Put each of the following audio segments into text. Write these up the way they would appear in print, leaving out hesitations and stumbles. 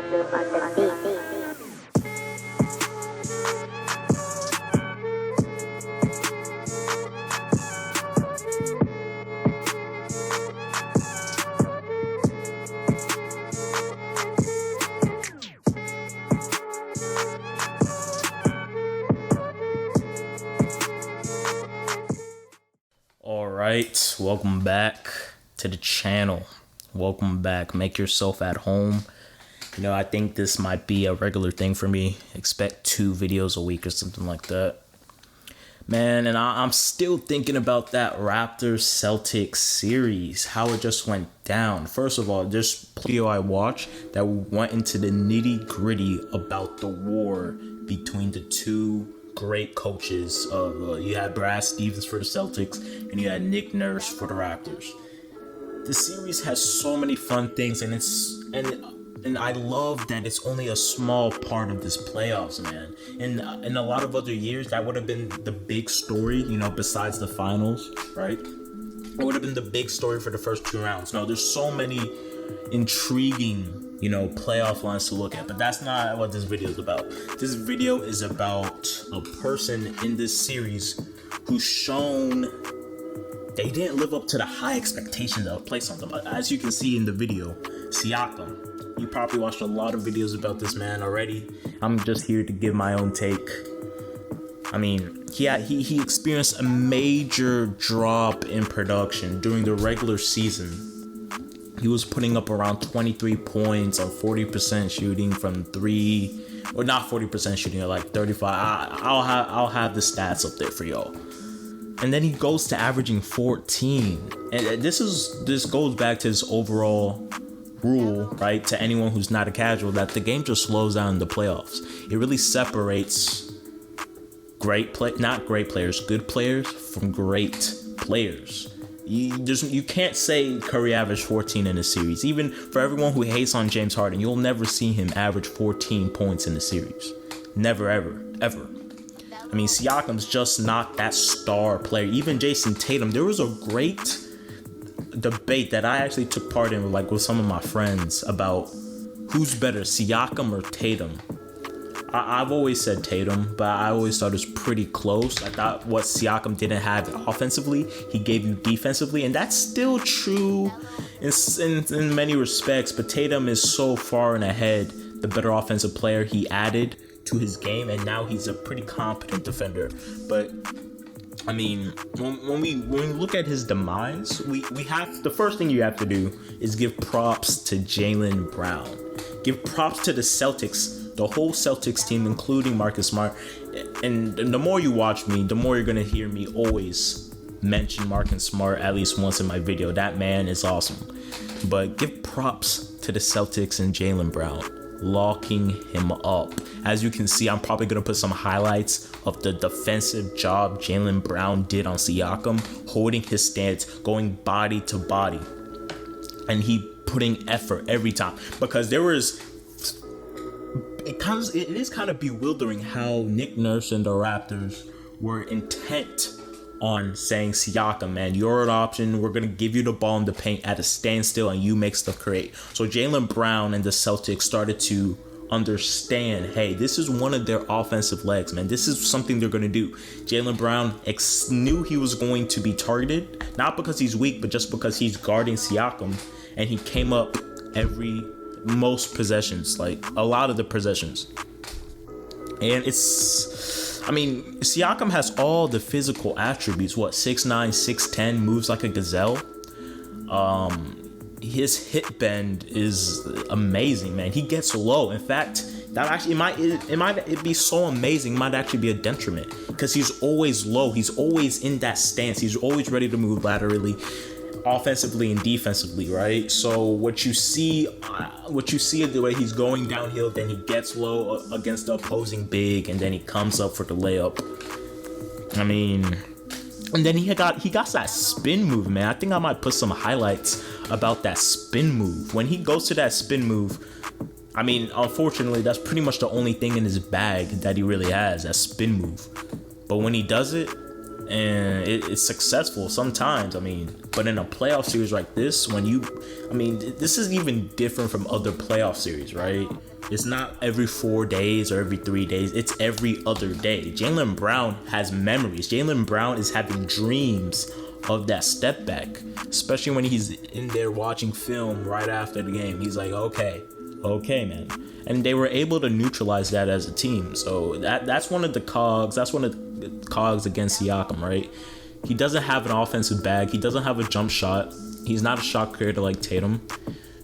Alright, welcome back to the channel. Welcome back. Make yourself at home. You know, I think this might be a regular thing for me. Expect 2 videos a week or something like that. Man, and I'm still thinking about that Raptors Celtics series, how it just went down. First of all, this video I watched that went into the nitty gritty about the war between the two great coaches. You had Brad Stevens for the Celtics and you had Nick Nurse for the Raptors. The series has so many fun things, and I love that it's only a small part of this playoffs, man. In a lot of other years, that would have been the big story, you know, besides the finals, right? It would have been the big story for the first 2 rounds. No, there's so many intriguing, you know, playoff lines to look at, but that's not what this video is about. This video is about a person in this series who's shown they didn't live up to the high expectations that were placed on them. As you can see in the video, Siakam. You probably watched a lot of videos about this man already. I'm just here to give my own take. I mean, he experienced a major drop in production during the regular season. He was putting up around 23 points on 40% shooting from 3, or not 40% shooting, like 35. I'll have the stats up there for y'all. And then he goes to averaging 14. And this goes back to his overall rule, right? To anyone who's not a casual, that the game just slows down in the playoffs. It really separates good players from great players. You can't say Curry averaged 14 in a series. Even for everyone who hates on James Harden, you'll never see him average 14 points in a series. Never, ever, ever. I mean, Siakam's just not that star player. Even Jayson Tatum, there was a great debate that I actually took part in with some of my friends about who's better, Siakam or Tatum. I've always said Tatum, but I always thought it was pretty close. I thought what Siakam didn't have offensively, he gave you defensively, and that's still true in many respects, but Tatum is so far and ahead the better offensive player. He added to his game, and now he's a pretty competent defender. But I mean, when we look at his demise, we have, the first thing you have to do is give props to Jalen Brown. Give props to the Celtics, the whole Celtics team, including Marcus Smart. And the more you watch me, the more you're gonna hear me always mention Marcus Smart at least once in my video. That man is awesome. But give props to the Celtics and Jalen Brown, locking him up. As you can see, I'm probably going to put some highlights of the defensive job Jalen Brown did on Siakam, holding his stance, going body to body, and he putting effort every time. Because it is kind of bewildering how Nick Nurse and the Raptors were intent on saying, Siakam, man, you're an option. We're going to give you the ball in the paint at a standstill and you make stuff create. So Jalen Brown and the Celtics started to understand, hey, this is one of their offensive legs, man. This is something they're going to do. Jalen Brown knew he was going to be targeted, not because he's weak, but just because he's guarding Siakam, and he came up most possessions, like a lot of the possessions. And Siakam has all the physical attributes. 6'9", 6'10", moves like a gazelle. His hip bend is amazing, man. He gets low. In fact, that actually might be so amazing, it might actually be a detriment, because he's always low. He's always in that stance. He's always ready to move laterally, offensively and defensively, right? So what you see is the way he's going downhill, then he gets low against the opposing big, and then he comes up for the layup. I mean, and then he got that spin move, man. I think I might put some highlights about that spin move. When he goes to that spin move, I mean, unfortunately, that's pretty much the only thing in his bag that he really has, that spin move. But when he does it, And it's successful sometimes. I mean, but in a playoff series like this, this is even different from other playoff series, right? It's not every 4 days or every 3 days. It's every other day. Jalen Brown has memories. Jalen Brown is having dreams of that step back, especially when he's in there watching film right after the game. He's like, okay, man. And they were able to neutralize that as a team. So that's one of the cogs. That's one of the cogs against Siakam, right? He doesn't have an offensive bag. He doesn't have a jump shot. He's not a shot creator like Tatum.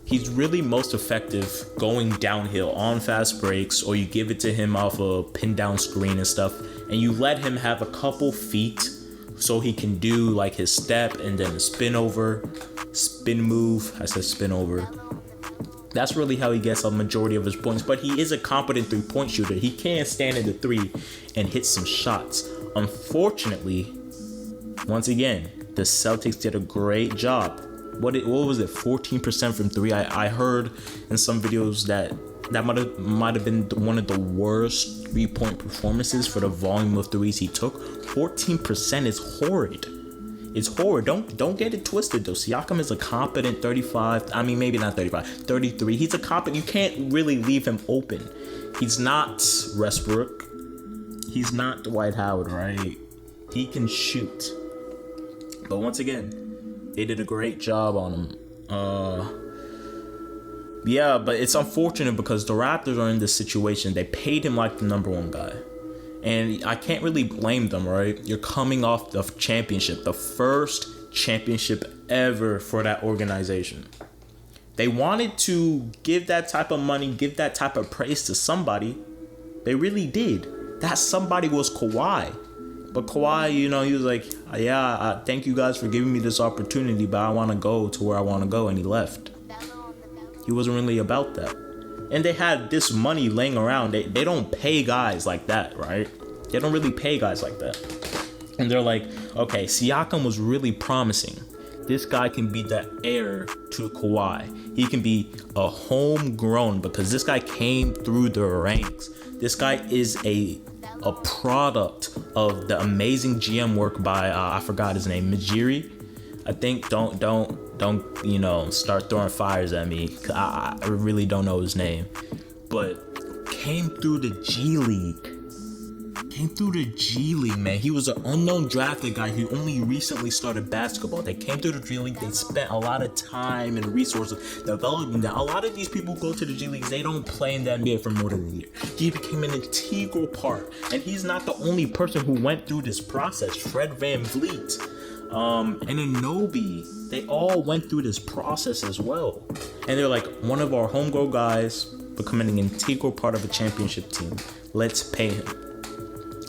He's really most effective going downhill on fast breaks, or you give it to him off a pin down screen and stuff, and you let him have a couple feet so he can do like his step and then a spin move. I said spin over. That's really how he gets a majority of his points, but he is a competent 3-point shooter. He can stand in the 3 and hit some shots. Unfortunately, once again, the Celtics did a great job. What was it? 14% from 3. I heard in some videos that might have been one of the worst 3-point performances for the volume of threes he took. 14% is horrid. It's horrid. Don't get it twisted though. Siakam is a competent 35. I mean, maybe not 35, 33. He's a competent. You can't really leave him open. He's not Westbrook. He's not Dwight Howard, right? He can shoot. But once again, they did a great job on him. Yeah, but it's unfortunate because the Raptors are in this situation. They paid him like the number 1 guy. And I can't really blame them, right? You're coming off the championship, the first championship ever for that organization. They wanted to give that type of money, give that type of praise to somebody. They really did. That somebody was Kawhi. But Kawhi, he was like, yeah, thank you guys for giving me this opportunity, but I want to go to where I want to go, and he left. He wasn't really about that. And they had this money laying around. They don't pay guys like that, right? They don't really pay guys like that. And they're like, okay, Siakam was really promising. This guy can be the heir to Kawhi. He can be a homegrown because this guy came through the ranks. This guy is a product of the amazing GM work by I forgot his name, Majiri. I think don't start throwing fires at me. I really don't know his name, but came through the G League. Man. He was an unknown drafted guy who only recently started basketball. They came through the G League. They spent a lot of time and resources developing that. A lot of these people go to the G Leagues. They don't play in the NBA for more than a year. He became an integral part, and he's not the only person who went through this process. Fred VanVleet, and anunoby, they all went through this process as well. And they're like, one of our homegrown guys becoming an integral part of a championship team. Let's pay him.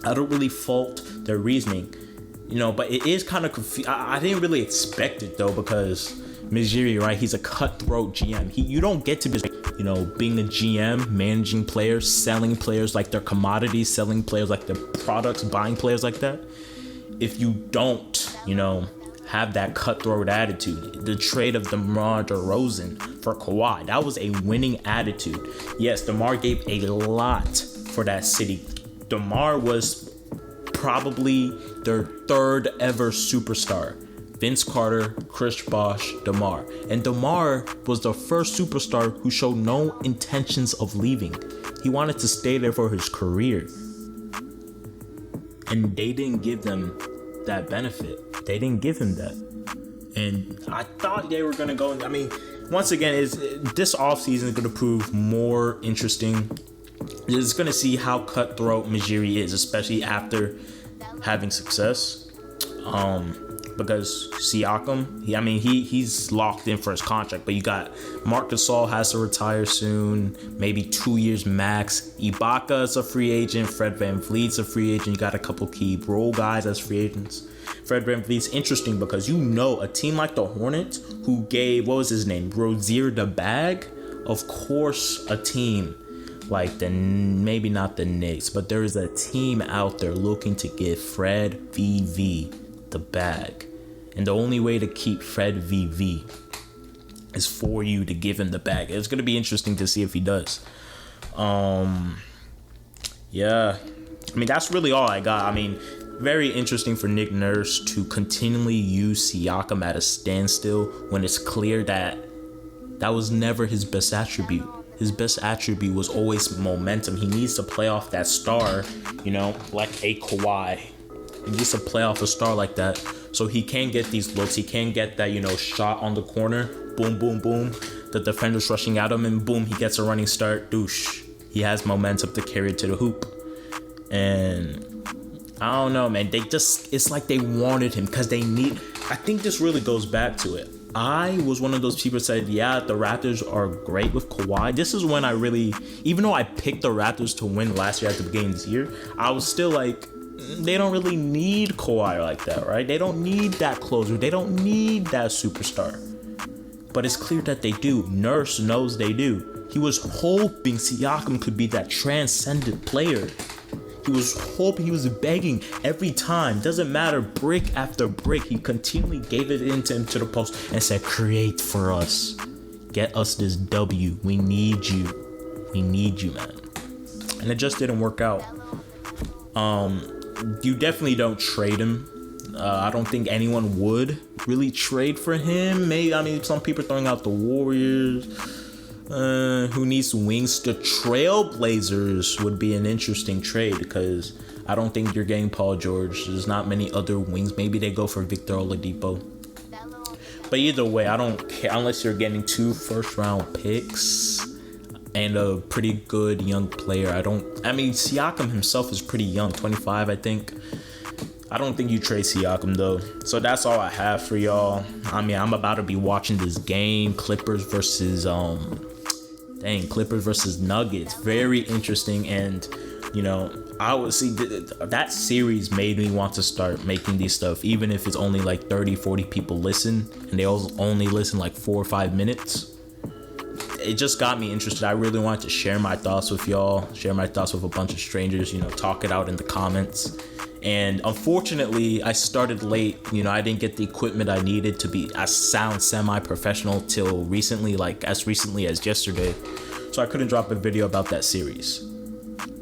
I don't really fault their reasoning, but it is kind of confusing. I didn't really expect it though, because Majiri, right? He's a cutthroat GM. You don't get to be, being a GM, managing players, selling players like they're commodities, selling players like they're products, buying players like that, if you don't, have that cutthroat attitude. The trade of DeMar DeRozan for Kawhi, that was a winning attitude. Yes, DeMar gave a lot for that city. DeMar was probably their 3rd ever superstar. Vince Carter, Chris Bosh, DeMar. And DeMar was the first superstar who showed no intentions of leaving. He wanted to stay there for his career. And they didn't give them that benefit. They didn't give him that. And I thought they were going to go. Once again, this offseason is going to prove more interesting. It's going to see how cutthroat Majiri is, especially after having success. Because Siakam, he's locked in for his contract, but you got Marc Gasol has to retire soon, maybe 2 years max. Ibaka is a free agent. Fred VanVleet's a free agent. You got a couple key role guys as free agents. Fred VanVleet's interesting because a team like the Hornets who gave, what was his name, Rozier the bag. Of course, a team like maybe not the Knicks, but there is a team out there looking to give Fred VV the bag. And the only way to keep Fred VV is for you to give him the bag. It's going to be interesting to see if he does. Yeah. That's really all I got. very interesting for Nick Nurse to continually use Siakam at a standstill when it's clear that was never his best attribute. His best attribute was always momentum. He needs to play off that star, like a Kawhi. He needs to play off a star like that so he can get these looks. He can get that, shot on the corner. Boom, boom, boom. The defender's rushing at him and boom, he gets a running start. Douche. He has momentum to carry it to the hoop. And I don't know, man. It's like they wanted him because I think this really goes back to it. I was one of those people that said, yeah, the Raptors are great with Kawhi. This is when I really, even though I picked the Raptors to win last year at the beginning of this year, I was still like, they don't really need Kawhi like that, right? They don't need that closer. They don't need that superstar. But it's clear that they do. Nurse knows they do. He was hoping Siakam could be that transcendent player. He was hoping, he was begging every time. Doesn't matter, brick after brick. He continually gave it into the post and said, create for us. Get us this W. We need you. We need you, man. And it just didn't work out. You definitely don't trade him. I don't think anyone would really trade for him. Maybe, some people throwing out the Warriors. Who needs wings? The Trailblazers would be an interesting trade because I don't think you're getting Paul George. There's not many other wings. Maybe they go for Victor Oladipo. But either way, I don't care unless you're getting 2 first-round picks and a pretty good young player. Siakam himself is pretty young, 25, I think. I don't think you trade Siakam, though. So that's all I have for y'all. I'm about to be watching this game, Clippers versus Nuggets. Very interesting. And, I would see that series made me want to start making these stuff, even if it's only like 30, 40 people listen and they only listen like 4 or 5 minutes. It just got me interested. I really wanted to share my thoughts with y'all, share my thoughts with a bunch of strangers, talk it out in the comments. And unfortunately, I started late. I didn't get the equipment I needed to be sound semi-professional till recently, like as recently as yesterday. So I couldn't drop a video about that series.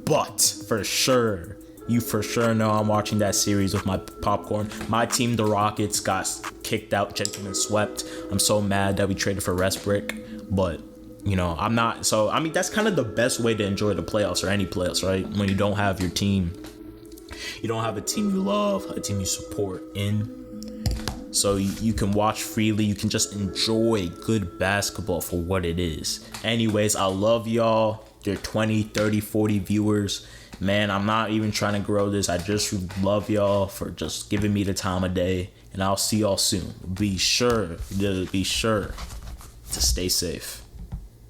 But for sure, you for sure know I'm watching that series with my popcorn. My team, the Rockets, got kicked out, gentlemen swept. I'm so mad that we traded for Westbrook. But, I'm not. So, that's kind of the best way to enjoy the playoffs or any playoffs, right? When you don't have your team. You don't have a team you love, a team you support in. So you can watch freely. You can just enjoy good basketball for what it is. Anyways, I love y'all. There are 20, 30, 40 viewers. Man, I'm not even trying to grow this. I just love y'all for just giving me the time of day. And I'll see y'all soon. Be sure to stay safe.